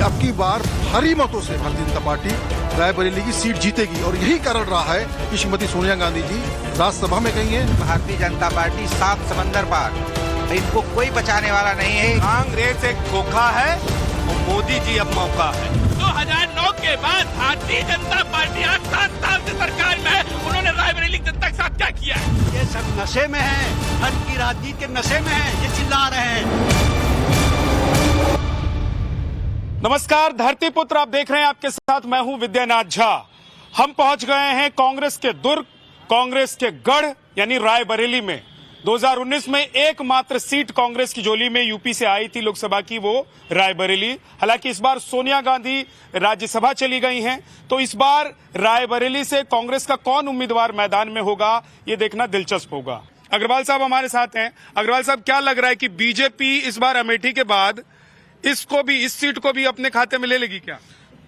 अब की बार भारी मतों से भारतीय जनता पार्टी रायबरेली की सीट जीतेगी और यही कारण रहा है कि श्रीमती सोनिया गांधी जी राज्यसभा में गई हैं। भारतीय जनता पार्टी 7 समंदर पार, इनको कोई बचाने वाला नहीं है। कांग्रेस एक धोखा है और मोदी जी अब मौका है। 2009 के बाद भारतीय जनता पार्टी आज 7 साल से सरकार में है, उन्होंने रायबरेली की जनता के साथ क्या किया है? ये सब नशे में है, धन की राजनीति के नशे में है, ये चिल्ला रहे हैं। नमस्कार, धरती पुत्र आप देख रहे हैं, आपके साथ मैं हूं विद्यानाथ झा। हम पहुंच गए हैं कांग्रेस के दुर्ग, कांग्रेस के गढ़ यानी रायबरेली में। 2019 में एकमात्र सीट कांग्रेस की झोली में यूपी से आई थी लोकसभा की, वो रायबरेली। हालांकि इस बार सोनिया गांधी राज्यसभा चली गई हैं, तो इस बार रायबरेली से कांग्रेस का कौन उम्मीदवार मैदान में होगा, ये देखना दिलचस्प होगा। अग्रवाल साहब हमारे साथ हैं। अग्रवाल साहब, क्या लग रहा है कि बीजेपी इस बार अमेठी के बाद इस सीट को भी अपने खाते में ले लेगी क्या?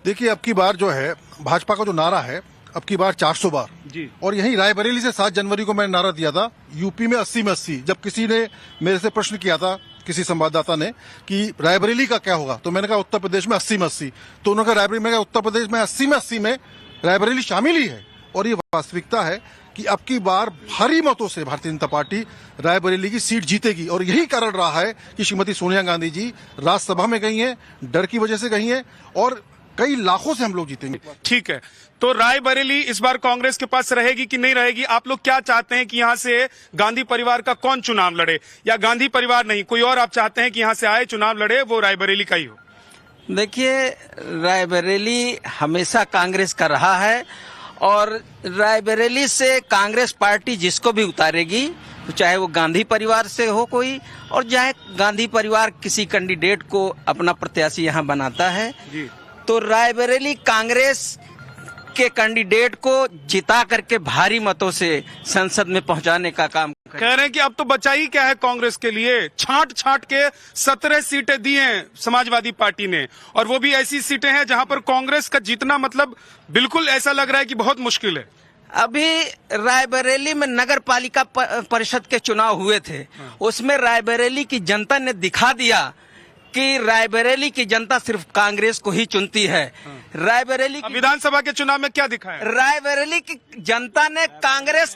देखिए, अब की बार जो है भाजपा का जो नारा है, अब की बार 400 बार जी। और यही रायबरेली से 7 जनवरी को मैंने नारा दिया था, यूपी में 80 में 80। जब किसी ने मेरे से प्रश्न किया था, किसी संवाददाता ने, कि रायबरेली का क्या होगा, तो मैंने कहा उत्तर प्रदेश में 80 में 80। तो उन्होंने कहा रायबरेली में, उत्तर प्रदेश में 80 में 80 में रायबरेली शामिल ही है। और ये वास्तविकता है कि अब की बार भारी मतों से भारतीय जनता पार्टी रायबरेली की सीट जीतेगी और यही कारण रहा है कि श्रीमती सोनिया गांधी जी राज्यसभा में गई हैं, डर की वजह से गई हैं और कई लाखों से हम लोग जीतेंगे। ठीक है, तो रायबरेली इस बार कांग्रेस के पास रहेगी कि नहीं रहेगी? आप लोग क्या चाहते हैं कि यहाँ से गांधी परिवार का कौन चुनाव लड़े, या गांधी परिवार नहीं कोई और आप चाहते हैं कि यहाँ से आए चुनाव लड़े वो रायबरेली का ही हो? देखिए, रायबरेली हमेशा कांग्रेस का रहा है और रायबरेली से कांग्रेस पार्टी जिसको भी उतारेगी, तो चाहे वो गांधी परिवार से हो कोई, और चाहे गांधी परिवार किसी कैंडिडेट को अपना प्रत्याशी यहाँ बनाता है जी। तो रायबरेली कांग्रेस के कैंडिडेट को जिता करके भारी मतों से संसद में पहुंचाने का काम कह रहे हैं कि अब तो बचा ही क्या है कांग्रेस के लिए। छांट छांट के 17 सीटें दी हैं समाजवादी पार्टी ने, और वो भी ऐसी सीटें हैं जहां पर कांग्रेस का जीतना मतलब बिल्कुल ऐसा लग रहा है कि बहुत मुश्किल है। अभी रायबरेली में नगर पालिका परिषद के चुनाव हुए थे, उसमें रायबरेली की जनता ने दिखा दिया कि रायबरेली की जनता सिर्फ कांग्रेस को ही चुनती है। रायबरेली विधानसभा के चुनाव में क्या दिखा है? रायबरेली की जनता ने कांग्रेस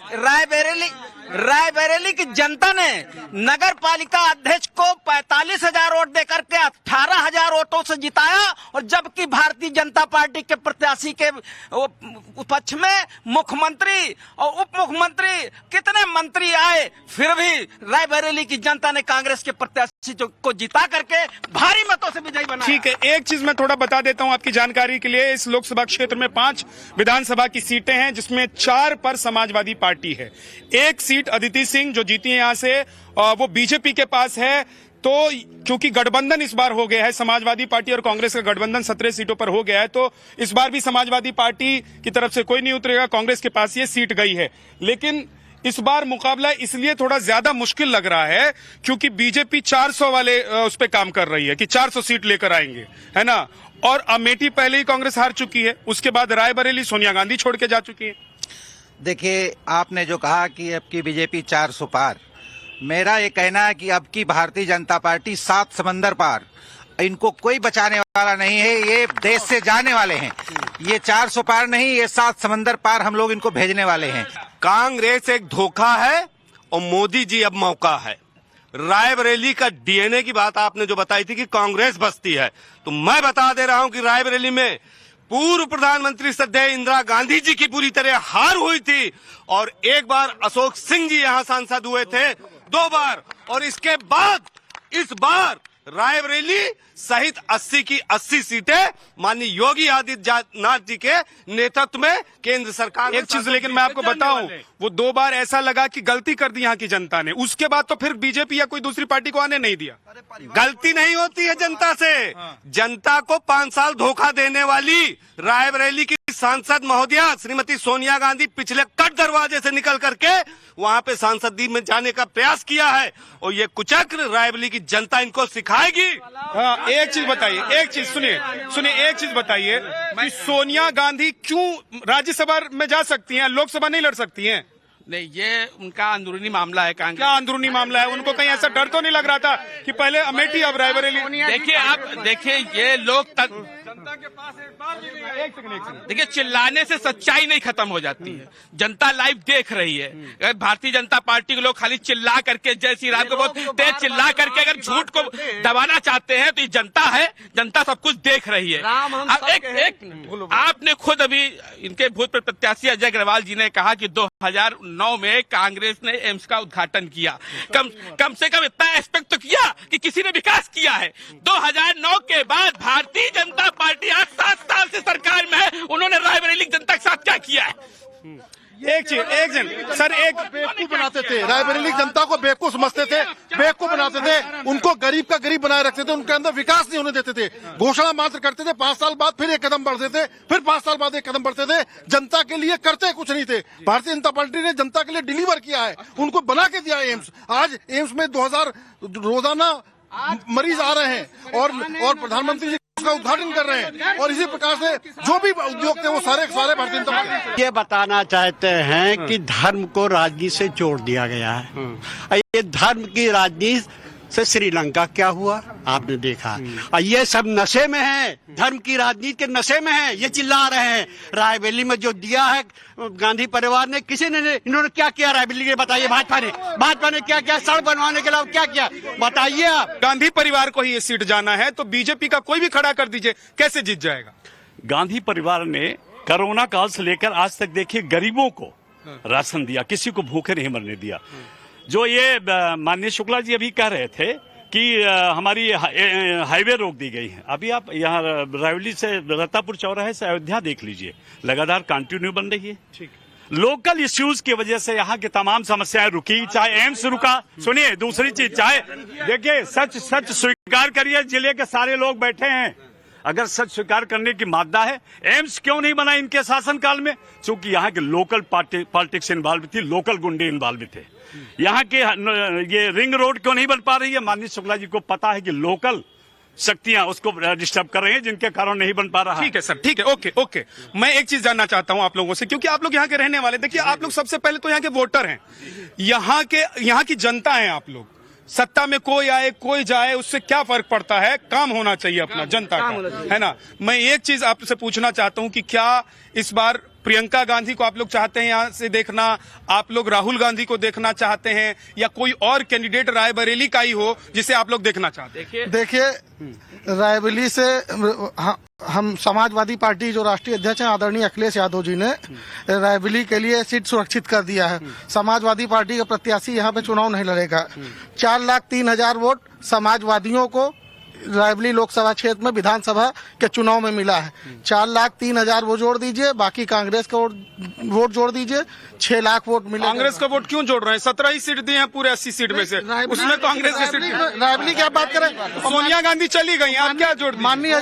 रायबरेली की जनता ने नगर पालिका अध्यक्ष को 45,000 वोट देकर के 18,000 वोटों से जिताया, और जबकि भारतीय जनता पार्टी के प्रत्याशी के पक्ष में मुख्यमंत्री और उप मुख्यमंत्री कितने मंत्री आए, फिर भी रायबरेली की जनता ने कांग्रेस के प्रत्याशी को जिता करके भारी मतों से विजयी बनाया। ठीक है, एक चीज मैं थोड़ा बता देता हूं आपकी जानकारी के लिए। इस लोकसभा क्षेत्र में 5 विधानसभा की सीटें हैं, जिसमें 4 पर समाजवादी पार्टी है। एक सीट अदिति सिंह जो जीती है यहाँ से, वो बीजेपी के पास है। तो क्योंकि गठबंधन इस बार हो गया है, समाजवादी पार्टी और कांग्रेस का गठबंधन 17 सीटों पर हो गया है, तो इस बार भी समाजवादी पार्टी की तरफ से कोई नहीं उतरेगा, कांग्रेस के पास ये सीट गई है। लेकिन इस बार मुकाबला इसलिए थोड़ा ज्यादा मुश्किल लग रहा है क्योंकि बीजेपी 400 वाले उस पर काम कर रही है कि 400 सीट लेकर आएंगे, है ना। और अमेठी पहले ही कांग्रेस हार चुकी है, उसके बाद रायबरेली सोनिया गांधी छोड़ के जा चुकी है। देखिए, आपने जो कहा कि अब की बीजेपी 400 पार, मेरा ये कहना है कि अब की भारतीय जनता पार्टी 7 समंदर पार, इनको कोई बचाने वाला नहीं है। ये देश से जाने वाले हैं। ये 400 पार नहीं, ये 7 समंदर पार हम लोग इनको भेजने वाले हैं। कांग्रेस एक धोखा है और मोदी जी अब मौका है। रायबरेली का डीएनए की बात आपने जो बताई थी कि कांग्रेस बसती है, तो मैं बता दे रहा हूं कि रायबरेली में पूर्व प्रधानमंत्री श्रद्धेय इंदिरा गांधी जी की पूरी तरह हार हुई थी, और एक बार अशोक सिंह जी यहां सांसद हुए थे, 2 बार, और इसके बाद इस बार रायबरेली सहित 80 की 80 सीटें माननीय योगी आदित्यनाथ जी के नेतृत्व में केंद्र सरकार। एक चीज लेकिन मैं आपको बताऊं, वो 2 बार ऐसा लगा कि गलती कर दी यहाँ की जनता ने, उसके बाद तो फिर बीजेपी या कोई दूसरी पार्टी को आने नहीं दिया। गलती नहीं होती है जनता से। जनता को 5 साल धोखा देने वाली रायबरेली की सांसद महोदया श्रीमती सोनिया गांधी पिछले कट दरवाजे से निकल करके वहां पे सांसदी में जाने का प्रयास किया है, और ये कुचक्र रायबरेली की जनता इनको सिखाएगी। हाँ, एक चीज बताइए, एक चीज सुनिए, एक चीज बताइए कि सोनिया गांधी क्यों राज्यसभा में जा सकती हैं, लोकसभा नहीं लड़ सकती हैं? नहीं, ये उनका अंदरूनी मामला है। क्या अंदरूनी मामला है? उनको कहीं ऐसा डर तो नहीं लग रहा था कि पहले अमेठी अब रायबरेली? देखिए, आप देखिए, ये देखिए, चिल्लाने से सच्चाई नहीं खत्म हो जाती है। जनता लाइव देख रही है। अगर भारतीय जनता पार्टी के लोग खाली चिल्ला करके, जय श्री राम को बहुत तेज चिल्ला करके अगर झूठ को दबाना चाहते हैं, तो ये जनता है, जनता सब कुछ देख रही है। अब एक आपने खुद अभी इनके भूतपूर्व प्रत्याशी अजय अग्रवाल जी ने कहा कि 2009 में कांग्रेस ने एम्स का उद्घाटन किया। कम से कम इतना एक्सपेक्ट तो किया कि किसी ने विकास किया है। 2009 के बाद भारतीय जनता पार्टी आज 7 साल से सरकार में है, उन्होंने रायबरेली जनता के साथ क्या किया है? एक बेवकूफ बनाते थे, रायबरेली जनता को बेवकूफ समझते थे, बेवकूफ बनाते थे, उनको गरीब का गरीब बनाए रखते थे, उनके अंदर विकास नहीं होने देते थे, घोषणा मात्र करते थे, 5 साल बाद फिर एक कदम बढ़ते थे, फिर 5 साल बाद एक कदम बढ़ते थे, जनता के लिए करते कुछ नहीं थे। भारतीय जनता पार्टी ने जनता के लिए डिलीवर किया है, उनको बना के दिया एम्स। आज एम्स में 2000 रोजाना मरीज आ रहे हैं और प्रधानमंत्री जी उसका उद्घाटन कर रहे हैं, और इसी प्रकार से जो भी उद्योग थे वो सारे भारतीय जनता पार्टी। ये बताना चाहते हैं कि धर्म को राजनीति से जोड़ दिया गया है। ये धर्म की राजनीति से श्रीलंका क्या हुआ आपने देखा। और ये सब नशे में है, धर्म की राजनीति के नशे में है, ये चिल्ला रहे हैं। रायबरेली में जो दिया है गांधी परिवार ने, किसी ने इन्होंने क्या किया रायबरेली के, बताइए। भाजपा ने क्या किया? सड़क बनवाने के अलावा क्या किया, बताइए आप। गांधी परिवार को ही ये सीट जाना है तो बीजेपी का कोई भी खड़ा कर दीजिए, कैसे जीत जाएगा? गांधी परिवार ने कोरोना काल से लेकर आज तक देखिए गरीबों को राशन दिया, किसी को भूखे नहीं मरने दिया। जो ये माननीय शुक्ला जी अभी कह रहे थे कि हमारी हाईवे रोक दी गई है। अभी आप यहाँ रायबरेली से रत्तापुर चौराहे से अयोध्या देख लीजिए, लगातार कंटिन्यू बन रही है। ठीक, लोकल इश्यूज की वजह से यहाँ की तमाम समस्याएं रुकी, चाहे एम्स रुका। सुनिए, दूसरी चीज, चाहे देखिए, सच स्वीकार करिए, जिले के सारे लोग बैठे हैं, अगर सच स्वीकार करने की मादा है, एम्स क्यों नहीं बना इनके शासनकाल में? क्योंकि यहाँ के लोकल पॉलिटिक्स इन्वॉल्व थी, लोकल गुंडे इन्वॉल्व थे। यहाँ के ये रिंग रोड क्यों नहीं बन पा रही है? माननीय शुक्ला जी को पता है कि लोकल शक्तियां उसको डिस्टर्ब कर रही हैं, जिनके कारण नहीं बन पा रहा। ठीक है सर, ठीक है, ओके। मैं एक चीज जानना चाहता हूं आप लोगों से, क्योंकि आप लोग यहाँ के रहने वाले। देखिए, आप लोग सबसे पहले तो यहाँ के वोटर हैं, यहाँ की जनता है। आप लोग सत्ता में कोई आए कोई जाए, उससे क्या फर्क पड़ता है? काम होना चाहिए अपना जनता का, है ना। मैं एक चीज आपसे पूछना चाहता हूं कि क्या इस बार प्रियंका गांधी को आप लोग चाहते हैं यहाँ से देखना, आप लोग राहुल गांधी को देखना चाहते हैं, या कोई और कैंडिडेट रायबरेली का ही हो जिसे आप लोग देखना चाहते हैं? देखिए, रायबरेली से हम समाजवादी पार्टी जो राष्ट्रीय अध्यक्ष हैं आदरणीय अखिलेश यादव जी ने रायबरेली के लिए सीट सुरक्षित कर दिया है। समाजवादी पार्टी का प्रत्याशी यहाँ पे चुनाव नहीं लड़ेगा। 4,03,000 वोट समाजवादियों को रायबरेली लोकसभा क्षेत्र में विधानसभा के चुनाव में मिला है। 4,03,000 वो जोड़ दीजिए, बाकी कांग्रेस का वोट जोड़ दीजिए, 6 लाख वोट मिले। कांग्रेस का वोट क्यों जोड़ रहे हैं? 17 ही सीट दिए हैं पूरे 80 सीट में से, उसमें कांग्रेस की सीट। रायबरेली की बात करें, सोनिया गांधी चली गई, आप क्या जोड़? माननीय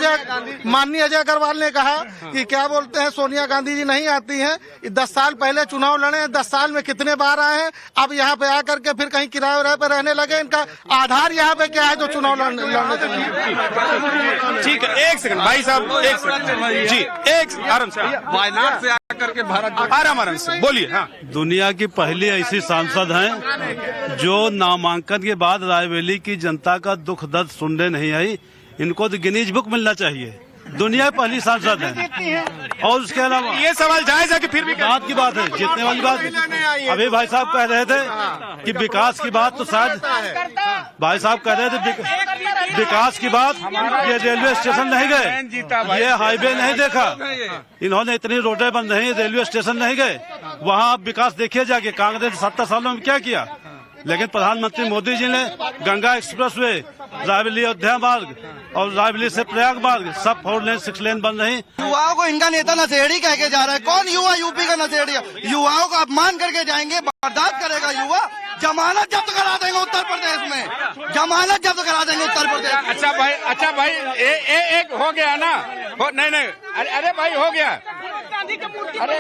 अजय अग्रवाल ने कहा कि क्या बोलते हैं, सोनिया गांधी जी नहीं आती हैं। 10 साल पहले चुनाव लड़े, 10 साल में कितने बार आए हैं, अब यहाँ पे आकर के फिर कहीं किराए पे रहने लगे। इनका आधार यहाँ पे क्या है जो चुनाव लड़ने के लिए? ठीक है, एक सेकंड भाई साहब, एक सेकंड जी, एक आराम से, वायनाड से आकर के भारत आराम से बोलिए। हाँ, दुनिया की पहली ऐसी सांसद हैं जो नामांकन के बाद रायबरेली की जनता का दुख दर्द सुनने नहीं आई। इनको तो गिनीज बुक मिलना चाहिए, दुनिया की पहली सांसद है। और उसके अलावा ये सवाल जायज है कि फिर भी बात की बात है, जीतने वाली बात। अभी भाई साहब कह रहे थे कि विकास की बात, तो शायद भाई साहब कह रहे थे विकास की बात, ये रेलवे स्टेशन नहीं गए, ये हाईवे नहीं देखा, इन्होंने इतनी रोडें बन रही, रेलवे स्टेशन नहीं गए, वहाँ आप विकास देखिए जाके। कांग्रेस 70 सालों में क्या किया? लेकिन प्रधानमंत्री मोदी जी ने गंगा एक्सप्रेसवे, रायबरेली अयोध्या मार्ग और रायबरेली से प्रयाग मार्ग सब 4 लेन 6 लेन बन रही। युवाओं को इनका नेता नशेड़ी कह के जा रहा है। कौन युवा यूपी का नशेड़ी? युवाओं को अपमान करके जाएंगे, बर्दाश्त करेगा युवा? जमानत जब्त करा देंगे उत्तर प्रदेश में, जमानत जब्त करा देंगे उत्तर प्रदेश। अच्छा भाई एक हो गया ना, नहीं अरे भाई हो गया। अरे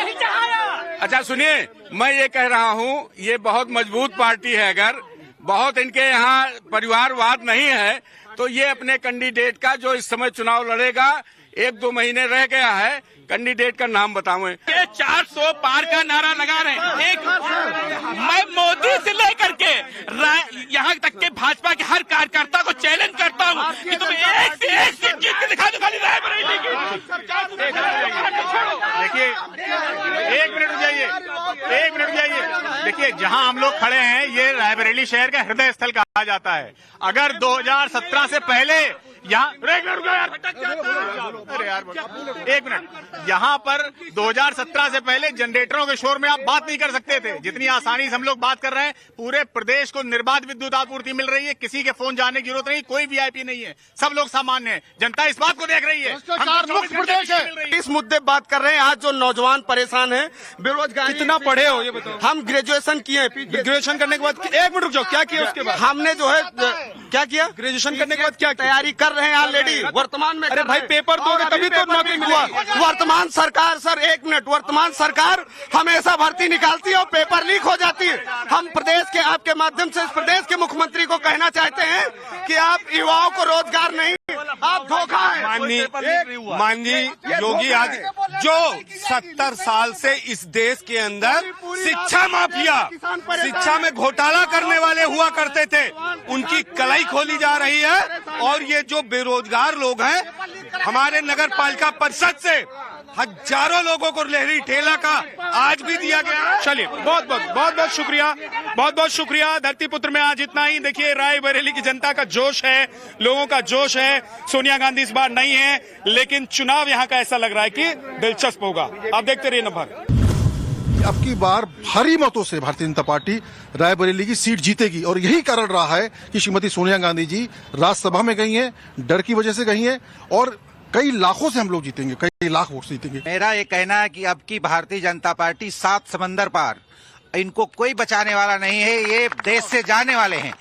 अच्छा सुनिए, मैं ये कह रहा हूँ, ये बहुत मजबूत पार्टी है। अगर बहुत इनके यहाँ परिवारवाद नहीं है तो ये अपने कैंडिडेट का जो इस समय चुनाव लड़ेगा, 1-2 महीने रह गया है, कैंडिडेट का नाम बताऊं। ये 400 पार का नारा लगा रहे हैं। एक मैं मोदी से लेकर के यहाँ तक के भाजपा के हर कार्यकर्ता को चैलेंज करता हूँ कि तुम एक से एक सीट जीत के दिखा दो खाली रायबरेली की। देखिए, एक मिनट रुक जाइए। देखिए, जहां हम लोग खड़े हैं ये रायबरेली शहर का हृदय स्थल कहा जाता है। अगर 2017 से पहले यहाँ एक मिनट, यहाँ पर 2017 से पहले जनरेटरों के शोर में आप बात नहीं कर सकते थे। जितनी आसानी से हम लोग बात कर रहे हैं, पूरे प्रदेश को निर्बाध विद्युत आपूर्ति मिल रही है, किसी के फोन जाने की जरूरत नहीं, कोई वीआईपी नहीं है, सब लोग सामान्य हैं। जनता इस बात को देख रही है। प्रदेश है, इस मुद्दे बात कर रहे हैं। आज जो नौजवान परेशान है, बेरोजगारी। कितना पढ़े हो ये बताओ? हम ग्रेजुएशन किए। ग्रेजुएशन करने के बाद 1 मिनट रुक जाओ, क्या किया उसके बाद? हमने जो है क्या किया, ग्रेजुएशन करने के बाद क्या तैयारी कर रहे हैं ऑलरेडी वर्तमान में। अरे भाई, पेपर दोगे तभी तो नौकरी मिलेगी। वर्तमान सरकार, सर एक मिनट, वर्तमान सरकार हमेशा भर्ती निकालती है और पेपर लीक हो जाती है। हम प्रदेश के आपके माध्यम से इस प्रदेश के मुख्यमंत्री को कहना चाहते हैं कि आप युवाओं को रोजगार नहीं, आप धोखा है। माननीय योगी आदित्य जो 70 साल से इस देश के अंदर शिक्षा माफिया, शिक्षा में घोटाला करने वाले हुआ करते थे, उनकी कलाई खोली जा रही है। और ये जो बेरोजगार लोग हैं, हमारे नगर पालिका परिषद से हजारों लोगों को लहरी ठेला का आज भी दिया गया। चलिए, बहुत बहुत शुक्रिया। धरतीपुत्र में आज इतना ही। देखिए, रायबरेली की जनता का जोश है, लोगों का जोश है। सोनिया गांधी इस बार नहीं है, लेकिन चुनाव यहाँ का ऐसा लग रहा है कि दिलचस्प होगा। आप देखते रहिए नंबर। अब की बार भारी मतों से भारतीय जनता पार्टी रायबरेली की सीट जीतेगी और यही कारण रहा है कि श्रीमती सोनिया गांधी जी राज्यसभा में गई हैं, डर की वजह से गई हैं और कई लाखों से हम लोग जीतेंगे, कई लाख वोट से जीतेंगे। मेरा ये कहना है कि अब की भारतीय जनता पार्टी 7 समंदर पार, इनको कोई बचाने वाला नहीं है, ये देश से जाने वाले हैं।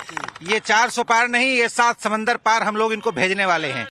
ये 400 पार नहीं, ये 7 समंदर पार हम लोग इनको भेजने वाले हैं।